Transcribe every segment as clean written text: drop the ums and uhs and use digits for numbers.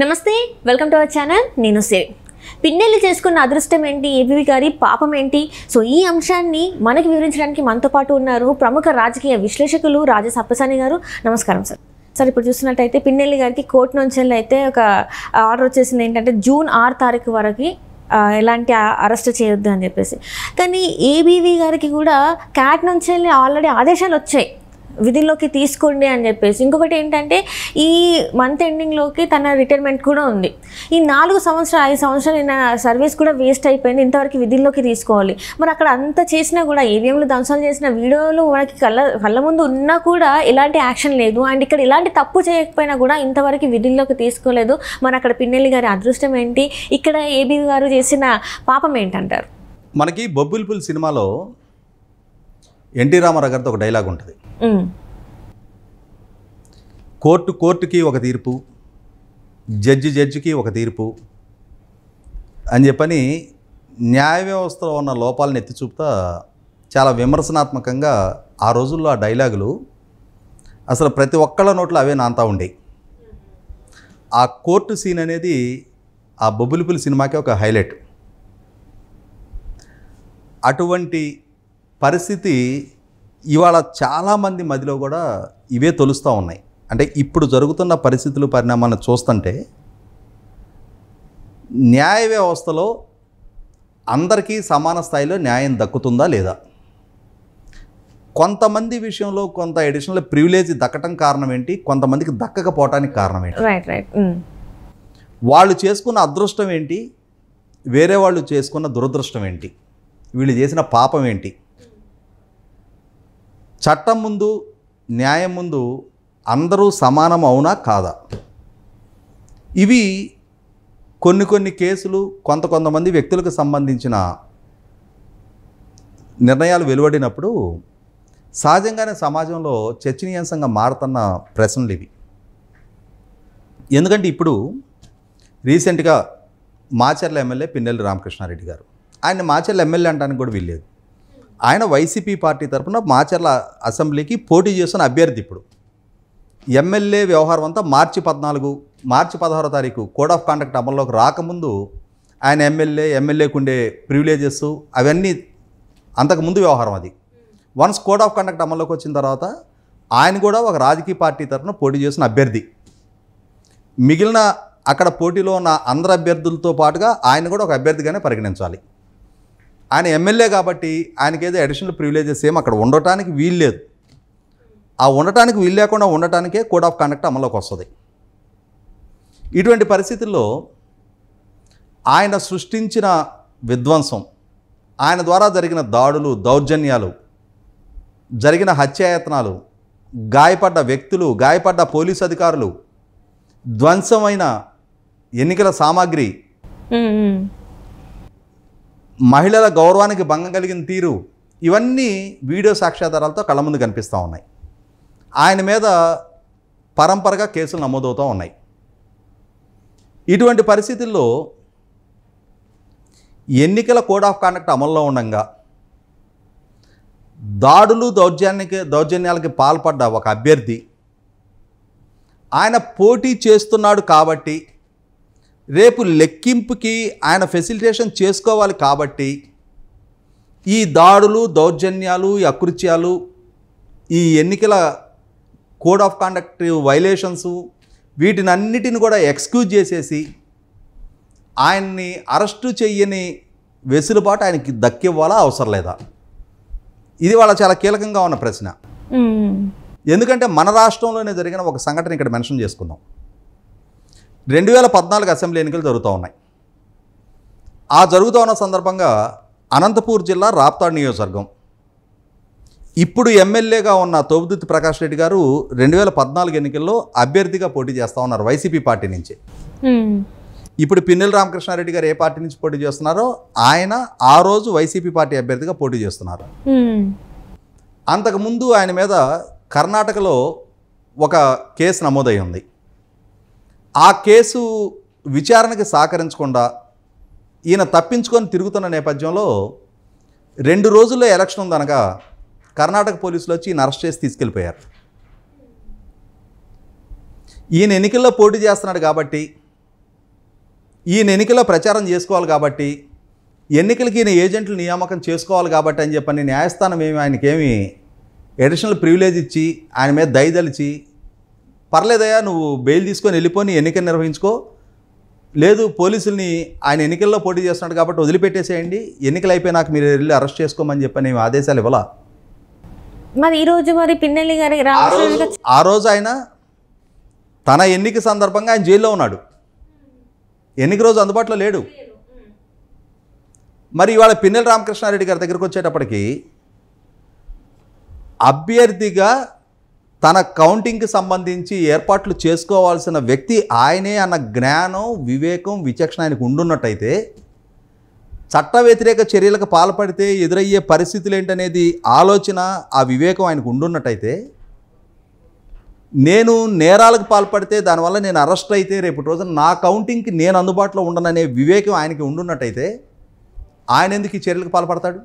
నమస్తే, welcome to our channel. నేను సిరి. పిన్నెల్లి చేసుకున్న అదృష్టం ఏంటి, ఏబీవీ గారి పాపం ఏంటి? సో ఈ అంశాన్ని మనకి వివరించడానికి మనతో పాటు ఉన్నారు ప్రముఖ రాజకీయ విశ్లేషకులు రాజా సప్పసాని గారు. నమస్కారం సార్. సార్, ఇప్పుడు చూస్తున్నట్టయితే పిన్నెల్లి గారికి కోర్టు నుంచి అయితే ఒక ఆర్డర్ వచ్చేసింది, ఏంటంటే జూన్ 6 తారీఖు వరకు ఎలాంటి అరెస్ట్ చేయొద్దు అని చెప్పేసి. కానీ ఏబీవీ గారికి కూడా క్యాట్ నుంచి ఆల్రెడీ ఆదేశాలు వచ్చాయి, విధుల్లోకి తీసుకోండి అని చెప్పేసి. ఇంకొకటి ఏంటంటే ఈ మంత్ ఎండింగ్లోకి తన రిటైర్మెంట్ కూడా ఉంది. ఈ 5 సంవత్సరాలు సర్వీస్ కూడా వేస్ట్ అయిపోయింది, ఇంతవరకు విధుల్లోకి తీసుకోవాలి. మరి అక్కడ అంత చేసినా కూడా, ఈవీఎంలు ధ్వంసాలు చేసిన వీడియోలు మనకి కళ్ళ ముందు ఉన్నా కూడా ఎలాంటి యాక్షన్ లేదు. అండ్ ఇక్కడ ఎలాంటి తప్పు చేయకపోయినా కూడా ఇంతవరకు విధుల్లోకి తీసుకోలేదు. మరి అక్కడ పిన్నెల్లి గారి అదృష్టం ఏంటి, ఇక్కడ ఏబీవీ గారు చేసిన పాపం ఏంటంటారు? మనకి బొబ్బిలిపుల్ సినిమాలో ఎన్టీ రామారావు గారితో ఒక డైలాగ్ ఉంటుంది, కోర్టుకి ఒక తీర్పు, జడ్జికి ఒక తీర్పు అని చెప్పని న్యాయ వ్యవస్థలో ఉన్న లోపాలను ఎత్తి చూపుతా చాలా విమర్శనాత్మకంగా ఆ రోజుల్లో ఆ డైలాగులు అసలు ప్రతి ఒక్కళ్ళ నోట్లో అవే నాంతా ఉండేవి. ఆ కోర్టు సీన్ అనేది ఆ బొబ్బిలిపుల్ సినిమాకి ఒక హైలైట్. అటువంటి పరిస్థితి ఇవాళ చాలామంది మధ్యలో కూడా ఇవే తొలుస్తూ ఉన్నాయి. అంటే ఇప్పుడు జరుగుతున్న పరిస్థితులు, పరిణామాలను చూస్తుంటే న్యాయ వ్యవస్థలో అందరికీ సమాన స్థాయిలో న్యాయం దక్కుతుందా లేదా, కొంతమంది విషయంలో కొంత అడిషనల్ ప్రివిలేజ్ దక్కటం కారణం ఏంటి, కొంతమందికి దక్కకపోవటానికి కారణం ఏంటి, వాళ్ళు చేసుకున్న అదృష్టం ఏంటి, వేరే వాళ్ళు చేసుకున్న దురదృష్టం ఏంటి, వీళ్ళు చేసిన పాపం ఏంటి, చట్టం ముందు న్యాయం ముందు అందరూ సమానం అవునా కాదా, ఇవి కొన్ని కేసులు కొంతమంది వ్యక్తులకు సంబంధించిన నిర్ణయాలు వెలువడినప్పుడు సహజంగానే సమాజంలో చర్చనీయాంశంగా మారుతున్న ప్రశ్నలు ఇవి. ఎందుకంటే ఇప్పుడు రీసెంట్గా మాచర్ల ఎమ్మెల్యే పిన్నెల్లి రామకృష్ణారెడ్డి గారు, ఆయన మాచర్ల ఎమ్మెల్యే అంటానికి కూడా వీల్లేదు, ఆయన వైసీపీ పార్టీ తరఫున మాచర్ల అసెంబ్లీకి పోటీ చేస్తున్న అభ్యర్థి. ఇప్పుడు ఎమ్మెల్యే వ్యవహారం అంతా మార్చి 16వ తారీఖు కోడ్ ఆఫ్ కాండక్ట్ అమల్లోకి రాకముందు ఆయన ఎమ్మెల్యేకు ఉండే ప్రివిలేజెస్ అవన్నీ అంతకుముందు వ్యవహారం. అది వన్స్ కోడ్ ఆఫ్ కాండక్ట్ అమల్లోకి వచ్చిన తర్వాత ఆయన కూడా ఒక రాజకీయ పార్టీ తరఫున పోటీ చేసిన అభ్యర్థి. మిగిలిన అక్కడ పోటీలో ఉన్న అందరు అభ్యర్థులతో పాటుగా ఆయన కూడా ఒక అభ్యర్థిగానే పరిగణించాలి. ఆయన ఎమ్మెల్యే కాబట్టి ఆయనకేదో అడిషనల్ ప్రివిలేజెస్ ఏం అక్కడ ఉండటానికి వీలు లేదు. ఆ ఉండటానికి వీలు లేకుండా ఉండటానికే కోడ్ ఆఫ్ కాండక్ట్ అమల్లోకి వస్తుంది. ఇటువంటి పరిస్థితుల్లో ఆయన సృష్టించిన విధ్వంసం, ఆయన ద్వారా జరిగిన దాడులు, దౌర్జన్యాలు, జరిగిన హత్యాయత్నాలు, గాయపడ్డ వ్యక్తులు, గాయపడ్డ పోలీసు అధికారులు, ధ్వంసమైన ఎన్నికల సామాగ్రి, మహిళల గౌరవానికి భంగం కలిగిన తీరు, ఇవన్నీ వీడియో సాక్ష్యాధారాలతో కళ్ళ ముందు కనిపిస్తూ ఉన్నాయి. ఆయన మీద పరంపరగా కేసులు నమోదవుతూ ఉన్నాయి. ఇటువంటి పరిస్థితుల్లో ఎన్నికల కోడ్ ఆఫ్ కాండక్ట్ అమల్లో ఉండగా దాడులు, దౌర్జన్యాలకి పాల్పడ్డ ఒక అభ్యర్థి ఆయన పోటీ చేస్తున్నాడు కాబట్టి, రేపు లెక్కింపుకి ఆయన ఫెసిలిటేషన్ చేసుకోవాలి కాబట్టి ఈ దాడులు, దౌర్జన్యాలు, ఈ అకృత్యాలు, ఈ ఎన్నికల కోడ్ ఆఫ్ కాండక్ట్ వైలేషన్స్, వీటినన్నిటిని కూడా ఎక్స్క్యూజ్ చేసేసి ఆయన్ని అరెస్టు చెయ్యని వెసులుబాటు ఆయనకి దక్కివ్వాలా, అవసరం లేదా? ఇది వాళ్ళ చాలా కీలకంగా ఉన్న ప్రశ్న. ఎందుకంటే మన రాష్ట్రంలోనే జరిగిన ఒక సంఘటన ఇక్కడ మెన్షన్ చేసుకుందాం. 2014 అసెంబ్లీ ఎన్నికలు జరుగుతూ ఉన్నాయి. ఆ జరుగుతూ ఉన్న సందర్భంగా అనంతపూర్ జిల్లా రాప్తాడ్ నియోజకవర్గం, ఇప్పుడు ఎమ్మెల్యేగా ఉన్న తోబుదుర్తి ప్రకాష్ రెడ్డి గారు 2014 ఎన్నికల్లో అభ్యర్థిగా పోటీ చేస్తూ ఉన్నారు వైసీపీ పార్టీ నుంచి. ఇప్పుడు పిన్నెల్లి రామకృష్ణారెడ్డి గారు ఏ పార్టీ నుంచి పోటీ చేస్తున్నారో ఆయన ఆ రోజు వైసీపీ పార్టీ అభ్యర్థిగా పోటీ చేస్తున్నారు. అంతకుముందు ఆయన మీద కర్ణాటకలో ఒక కేసు నమోదై ఉంది. ఆ కేసు విచారణకి సహకరించకుండా ఈయన తప్పించుకొని తిరుగుతున్న నేపథ్యంలో 2 రోజుల్లో ఎలక్షన్ ఉందనగా కర్ణాటక పోలీసులు వచ్చి ఈయన అరెస్ట్ చేసి తీసుకెళ్ళిపోయారు. ఈయన ఎన్నికల్లో పోటీ చేస్తున్నాడు కాబట్టి ఈయన ఎన్నికల్లో ప్రచారం చేసుకోవాలి కాబట్టి, ఎన్నికలకి ఈయన ఏజెంట్లు నియామకం చేసుకోవాలి కాబట్టి అని చెప్పని న్యాయస్థానం ఆయనకేమి అడిషనల్ ప్రివిలేజ్ ఇచ్చి ఆయన మీద దయదలిచి, పర్లేదయ్యా నువ్వు బెయిల్ తీసుకొని వెళ్ళిపోయి ఎన్నికలు నిర్వహించుకో, లేదు పోలీసుల్ని ఆయన ఎన్నికల్లో పోటీ చేస్తున్నాడు కాబట్టి వదిలిపెట్టేసేయండి, ఎన్నికలు అయిపోయినాక మీరు వెళ్ళి అరెస్ట్ చేసుకోమని చెప్పని ఆదేశాలు ఇవ్వాల. మరి ఈరోజు మరి పిన్నెల్లి గారి ఆ రోజు ఆయన తన ఎన్నిక సందర్భంగా ఆయన జైల్లో ఉన్నాడు, ఎన్నిక రోజు అందుబాటులో లేడు. మరి ఇవాళ పిన్నెల్లి రామకృష్ణారెడ్డి గారి దగ్గరికి వచ్చేటప్పటికి అభ్యర్థిగా తన కౌంటింగ్కి సంబంధించి ఏర్పాట్లు చేసుకోవాల్సిన వ్యక్తి ఆయనే అన్న జ్ఞానం, వివేకం, విచక్షణ ఆయనకు ఉండున్నట్టయితే, చట్ట వ్యతిరేక చర్యలకు పాల్పడితే ఎదురయ్యే పరిస్థితులు ఏంటనేది ఆలోచన, ఆ వివేకం ఆయనకు ఉండున్నట్టయితే, నేను నేరాలకు పాల్పడితే దానివల్ల నేను అరెస్ట్ అయితే రేపు రోజున నా కౌంటింగ్కి నేను అందుబాటులో ఉండననే వివేకం ఆయనకి ఉండున్నట్టయితే ఆయన ఎందుకు ఈ చర్యలకు పాల్పడతాడు?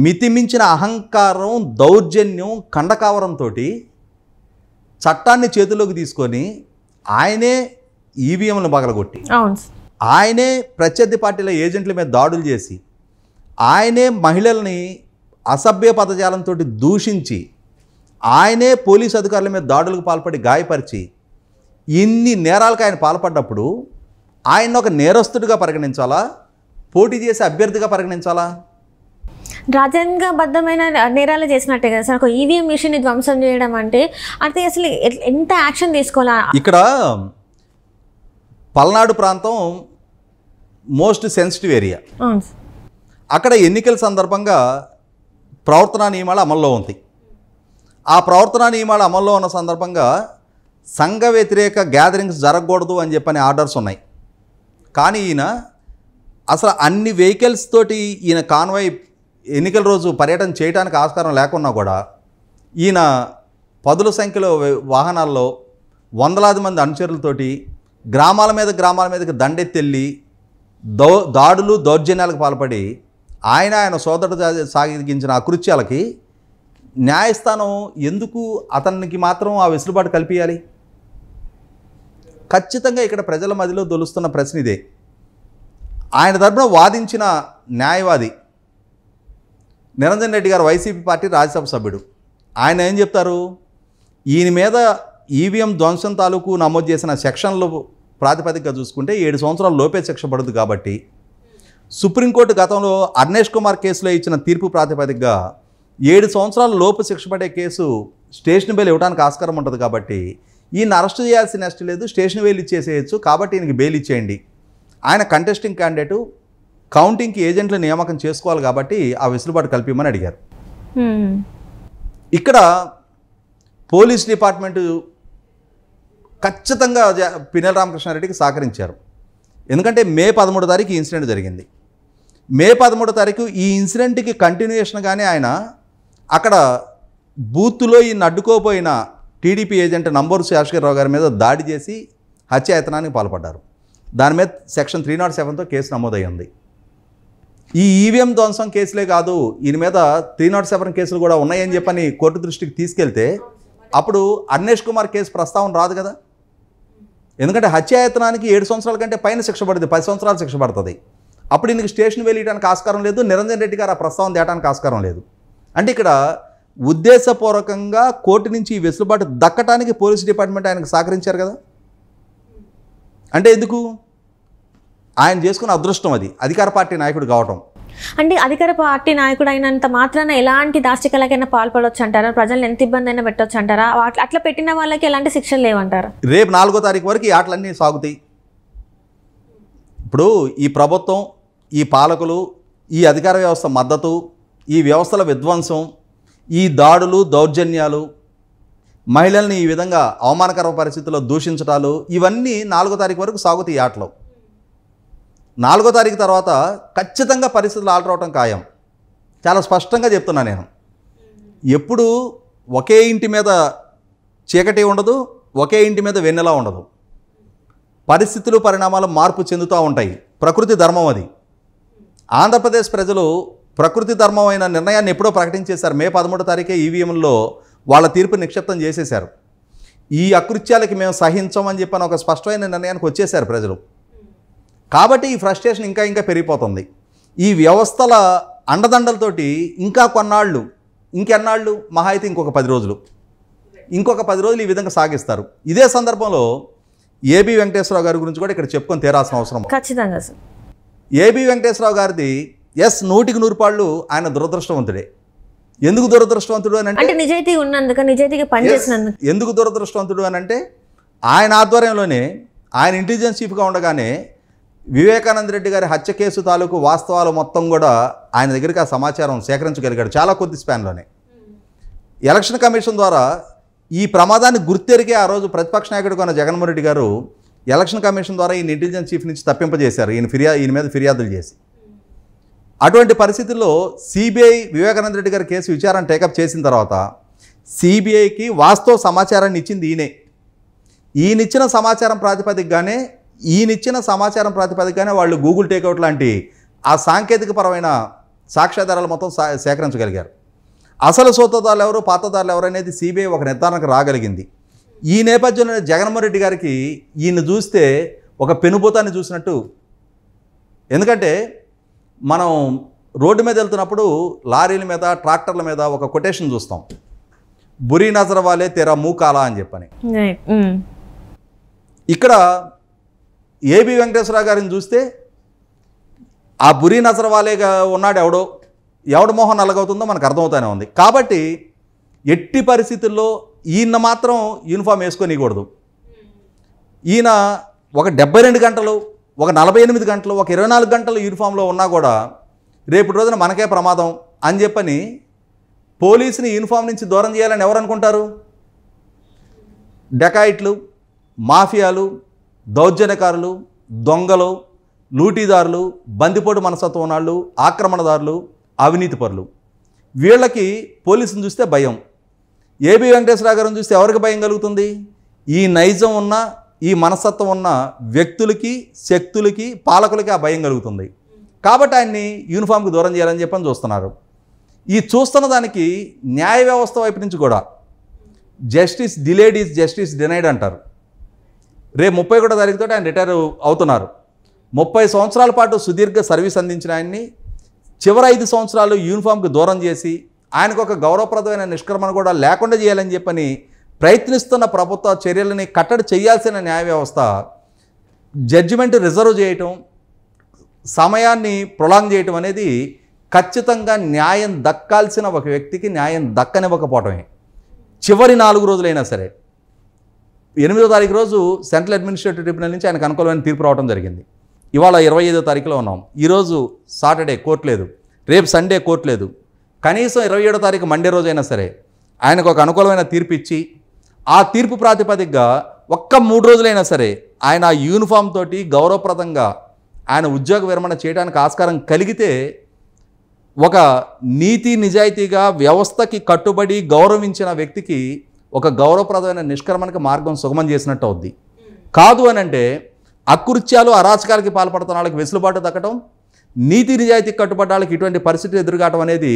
మితిమించిన అహంకారం, దౌర్జన్యం, కండకావరంతో చట్టాన్ని చేతిలోకి తీసుకొని ఆయనే ఈవీఎంలను పగలగొట్టి, ఆయనే ప్రత్యర్థి పార్టీల ఏజెంట్ల మీద దాడులు చేసి, ఆయనే మహిళల్ని అసభ్య పదజాలంతో దూషించి, ఆయనే పోలీసు అధికారుల మీద దాడులకు పాల్పడి గాయపరిచి, ఇన్ని నేరాలకు ఆయన పాల్పడ్డప్పుడు ఆయన ఒక నేరస్తుడిగా పరిగణించాలా, పోటీ చేసే అభ్యర్థిగా పరిగణించాలా? రాజ్యాంగబద్ధమైన నేరాలు చేసినట్టే కదా సార్. ఒక ఈవీఎం మిషన్ని ధ్వంసం చేయడం అంటే అసలు ఎంత యాక్షన్ తీసుకోవాలా? ఇక్కడ పల్నాడు ప్రాంతం మోస్ట్ సెన్సిటివ్ ఏరియా. అక్కడ ఎన్నికల సందర్భంగా ప్రవర్తనా నియమాలు అమల్లో ఉంది. ఆ ప్రవర్తనా నియమాలు అమల్లో ఉన్న సందర్భంగా సంఘ వ్యతిరేక గ్యాదరింగ్స్ జరగకూడదు అని చెప్పని ఆర్డర్స్ ఉన్నాయి. కానీ ఈయన అసలు అన్ని వెహికల్స్ తోటి ఈయన కాన్వాయ్ ఎన్నికల రోజు పర్యటన చేయడానికి ఆస్కారం లేకున్నా కూడా ఈయన పదుల సంఖ్యలో వాహనాల్లో వందలాది మంది అనుచరులతోటి గ్రామాల మీదకి దండెత్తెళ్ళి దాడులు, దౌర్జన్యాలకు పాల్పడి ఆయన సోదరుడు సాగించిన అకృత్యాలకి న్యాయస్థానం ఎందుకు అతనికి మాత్రం ఆ వెసులుబాటు కల్పించాలి? ఖచ్చితంగా ఇక్కడ ప్రజల మధ్యలో దొలుస్తున్న ప్రశ్న ఇదే. ఆయన తరపున వాదించిన న్యాయవాది నిరంజన్ రెడ్డి గారు, వైసీపీ పార్టీ రాజ్యసభ సభ్యుడు, ఆయన ఏం చెప్తారు? ఈయన మీద ఈవీఎం ధ్వంసం తాలూకు నమోదు చేసిన సెక్షన్లు ప్రాతిపదికగా చూసుకుంటే 7 సంవత్సరాల లోపే శిక్ష పడుతుంది కాబట్టి, సుప్రీంకోర్టు గతంలో అర్నేష్ కుమార్ కేసులో ఇచ్చిన తీర్పు ప్రాతిపదికగా 7 సంవత్సరాల లోపు శిక్ష పడే కేసు స్టేషన్ బెయిల్ ఇవ్వడానికి ఆస్కారం ఉంటుంది కాబట్టి ఈయన అరెస్ట్ చేయాల్సిన నెక్స్ట్ లేదు, స్టేషన్ బెయిల్ ఇచ్చేసేయచ్చు, కాబట్టి ఈయనకి బెయిల్ ఇచ్చేయండి. ఆయన కంటెస్టింగ్ క్యాండిడేటు, కౌంటింగ్కి ఏజెంట్ల నియామకం చేసుకోవాలి కాబట్టి ఆ వెసులుబాటు కల్పించమని అడిగారు. ఇక్కడ పోలీస్ డిపార్ట్మెంటు ఖచ్చితంగా పిన్నెల్లి రామకృష్ణారెడ్డికి సహకరించారు. ఎందుకంటే మే 13 తారీఖు ఈ ఇన్సిడెంట్ జరిగింది. మే 13 తారీఖు ఈ ఇన్సిడెంట్కి కంటిన్యూషన్గానే ఆయన అక్కడ బూత్లో ఈయన అడ్డుకోపోయిన టీడీపీ ఏజెంట్ నంబూరు శేషగిరిరావు గారి మీద దాడి చేసి హత్యాయతనానికి పాల్పడ్డారు. దాని మీద సెక్షన్ 307తో కేసు నమోదయ్యింది. ఈ ఈవీఎం ధ్వంసం కేసులే కాదు, ఈయన మీద 307 కేసులు కూడా ఉన్నాయని చెప్పని కోర్టు దృష్టికి తీసుకెళ్తే అప్పుడు అర్నేష్ కుమార్ కేసు ప్రస్తావన రాదు కదా. ఎందుకంటే హత్యాయతనానికి 7 సంవత్సరాల కంటే పైన శిక్ష పడుతుంది, 10 సంవత్సరాలు శిక్ష పడుతుంది. అప్పుడు ఈయనకి స్టేషన్ వెళ్ళడానికి ఆస్కారం లేదు, నిరంజన్ రెడ్డి గారు ఆ ప్రస్తావన తేయడానికి ఆస్కారం లేదు. అంటే ఇక్కడ ఉద్దేశపూర్వకంగా కోర్టు నుంచి ఈ వెసులుబాటు దక్కటానికి పోలీస్ డిపార్ట్మెంట్ ఆయనకు సహకరించారు కదా. అంటే ఎందుకు? ఆయన చేసుకున్న అదృష్టం అది, అధికార పార్టీ నాయకుడు కావటం. అంటే అధికార పార్టీ నాయకుడు అయినంత మాత్రాన ఎలాంటి దాష్టికలకైనా పాల్పడవచ్చు అంటారా? ప్రజలను ఎంత ఇబ్బంది అయినా పెట్టవచ్చు అంటారా? అట్లా పెట్టిన వాళ్ళకి ఎలాంటి శిక్షలు లేవంటారా? రేపు 4వ తారీఖు వరకు ఈ ఆటలన్నీ సాగుతాయి. ఇప్పుడు ఈ ప్రభుత్వం, ఈ పాలకులు, ఈ అధికార వ్యవస్థ మద్దతు, ఈ వ్యవస్థల విధ్వంసం, ఈ దాడులు, దౌర్జన్యాలు, మహిళల్ని ఈ విధంగా అవమానకర పరిస్థితుల్లో దూషించటాలు, ఇవన్నీ 4వ తారీఖు వరకు సాగుతాయి ఈ ఆటలు. 4వ తారీఖు తర్వాత ఖచ్చితంగా పరిస్థితులు ఆల్టర్ అవటం ఖాయం. చాలా స్పష్టంగా చెప్తున్నా నేను. ఎప్పుడు ఒకే ఇంటి మీద చీకటి ఉండదు, ఒకే ఇంటి మీద వెన్నెలా ఉండదు. పరిస్థితులు, పరిణామాలు మార్పు చెందుతూ ఉంటాయి. ప్రకృతి ధర్మం అది. ఆంధ్రప్రదేశ్ ప్రజలు ప్రకృతి ధర్మమైన నిర్ణయాన్ని ఎప్పుడో ప్రకటించేశారు. మే 13 తారీఖే ఈవీఎంలో వాళ్ళ తీర్పు నిక్షిప్తం చేసేశారు. ఈ అకృత్యాలకి మేము సహించమని చెప్పని ఒక స్పష్టమైన నిర్ణయానికి వచ్చేశారు ప్రజలు. కాబట్టి ఈ ఫ్రస్ట్రేషన్ ఇంకా ఇంకా పెరిగిపోతుంది. ఈ వ్యవస్థల అండదండలతోటి ఇంకా కొన్నాళ్ళు, ఇంకెన్నాళ్ళు, మహా అయితే ఇంకొక 10 రోజులు, ఇంకొక 10 రోజులు ఈ విధంగా సాగిస్తారు. ఇదే సందర్భంలో ఏబి వెంకటేశ్వరరావు గారి గురించి కూడా ఇక్కడ చెప్పుకొని తీరాల్సిన అవసరం. ఖచ్చితంగా సార్. ఏబి వెంకటేశ్వరరావు గారిది 100కి 100 పాళ్ళు ఆయన దురదృష్టవంతుడే. ఎందుకు దురదృష్టవంతుడు అని అంటే నిజాయితీ ఉన్నందుకు, నిజాయితీగా పనిచేసినందుకు. ఎందుకు దురదృష్టవంతుడు అని అంటే ఆయన ఆధ్వర్యంలోనే, ఆయన ఇంటెలిజెన్స్ చీఫ్గా ఉండగానే వివేకానంద రెడ్డి గారి హత్య కేసు తాలూకు వాస్తవాలు మొత్తం కూడా ఆయన దగ్గరికి ఆ సమాచారం సేకరించగలిగాడు చాలా కొద్ది స్పాన్లోనే. ఎలక్షన్ కమిషన్ ద్వారా ఈ ప్రమాదాన్ని గుర్తెరిగే ఆ రోజు ప్రతిపక్ష నాయకుడిగా ఉన్న జగన్మోహన్ రెడ్డి గారు ఎలక్షన్ కమిషన్ ద్వారా ఈయన ఇంటెలిజెన్స్ చీఫ్ నుంచి తప్పింపజేశారు, ఈయన మీద ఫిర్యాదులు చేసి. అటువంటి పరిస్థితుల్లో సిబిఐ వివేకానంద రెడ్డి గారి కేసు విచారణ టేకప్ చేసిన తర్వాత సిబిఐకి వాస్తవ సమాచారాన్ని ఇచ్చింది ఈయనే. ఈయనిచ్చిన సమాచారం ప్రాతిపదికగానే వాళ్ళు గూగుల్ టేక్అవుట్ లాంటి ఆ సాంకేతికపరమైన సాక్ష్యాధారాలు మొత్తం సేకరించగలిగారు. అసలు సూత్రధారులు ఎవరు, పాత్రధారులు ఎవరు అనేది సిబిఐ ఒక నిర్ధారణకు రాగలిగింది. ఈ నేపథ్యంలో జగన్మోహన్ రెడ్డి గారికి ఈయన చూస్తే ఒక పెనుభూతాన్ని చూసినట్టు. ఎందుకంటే మనం రోడ్డు మీద వెళ్తున్నప్పుడు లారీల మీద, ట్రాక్టర్ల మీద ఒక కొటేషన్ చూస్తాం, బురీ నజర్ వాలే తెరా మూకాలా అని చెప్పని. ఇక్కడ ఏబి వెంకటేశ్వరరావు గారిని చూస్తే ఆ బురీ నజర్ వాలేగా ఉన్నాడు ఎవడు మొహం నల్లగవుతుందో మనకు అర్థమవుతూనే ఉంది. కాబట్టి ఎట్టి పరిస్థితుల్లో ఈయన మాత్రం యూనిఫామ్ వేసుకొనికూడదు. ఈయన ఒక 72 గంటలు, ఒక 48 గంటలు, ఒక 24 గంటలు యూనిఫామ్లో ఉన్నా కూడా రేపు రోజున మనకే ప్రమాదం అని చెప్పని పోలీసుని యూనిఫామ్ నుంచి దూరం చేయాలని ఎవరు అనుకుంటారు? డకాయిట్లు, మాఫియాలు, దౌర్జన్యకారులు, దొంగలు, లూటీదారులు, బందిపోటు మనస్తత్వం ఉన్నాళ్ళు, ఆక్రమణదారులు, అవినీతిపరులు. వీళ్ళకి పోలీసుని చూస్తే భయం. ఏబి వెంకటేశ్వరరావు గారిని చూస్తే ఎవరికి భయం కలుగుతుంది? ఈ నైజం ఉన్న, ఈ మనస్తత్వం ఉన్న వ్యక్తులకి, శక్తులకి, పాలకులకి ఆ భయం కలుగుతుంది. కాబట్టి ఆయన్ని యూనిఫామ్కి దూరం చేయాలని చెప్పని చూస్తున్నారు. ఈ చూస్తున్న దానికి న్యాయ వ్యవస్థ వైపు నుంచి కూడా justice delayed is justice denied అంటారు. రేపు 31వ తారీఖుతో ఆయన రిటైర్ అవుతున్నారు. 30 సంవత్సరాల పాటు సుదీర్ఘ సర్వీస్ అందించిన ఆయన్ని చివరి 5 సంవత్సరాలు యూనిఫామ్కి దూరం చేసి ఆయనకు ఒక గౌరవప్రదమైన నిష్క్రమణ కూడా లేకుండా చేయాలని చెప్పని ప్రయత్నిస్తున్న ప్రభుత్వ చర్యలని కట్టడి చేయాల్సిన న్యాయ వ్యవస్థ జడ్జిమెంట్ రిజర్వ్ చేయటం, సమయాన్ని ప్రొలాంగ్ చేయటం అనేది ఖచ్చితంగా న్యాయం దక్కాల్సిన ఒక వ్యక్తికి న్యాయం దక్కనివ్వకపోవటమే. చివరి 4 రోజులైనా సరే 8వ తారీఖు రోజు సెంట్రల్ అడ్మినిస్ట్రేటివ్ ట్రిబ్యునల్ నుంచి ఆయనకు అనుకూలమైన తీర్పు రావడం జరిగింది. ఇవాళ 25వ తారీఖులో ఉన్నాం. ఈరోజు సాటర్డే కోర్టు లేదు, రేపు సండే కోర్టు లేదు. కనీసం 27వ తారీఖు మండే రోజైనా సరే ఆయనకు ఒక అనుకూలమైన తీర్పు ఇచ్చి ఆ తీర్పు ప్రాతిపదికగా ఒక్క 3 రోజులైనా సరే ఆయన ఆ యూనిఫామ్ తోటి గౌరవప్రదంగా ఆయన ఉద్యోగ విరమణ చేయడానికి ఆస్కారం కలిగితే ఒక నీతి నిజాయితీగా వ్యవస్థకి కట్టుబడి గౌరవించిన వ్యక్తికి ఒక గౌరవప్రదమైన నిష్క్రమణకి మార్గం సుగమం చేసినట్టు అవుద్ది. కాదు అని అంటే అకృత్యాలు, అరాచకాలకి పాల్పడుతున్న వాళ్ళకి వెసులుబాటు దక్కడం, నీతి నిజాయితీకి కట్టుబడ్డ వాళ్ళకి ఇటువంటి పరిస్థితి ఎదురుగాటం అనేది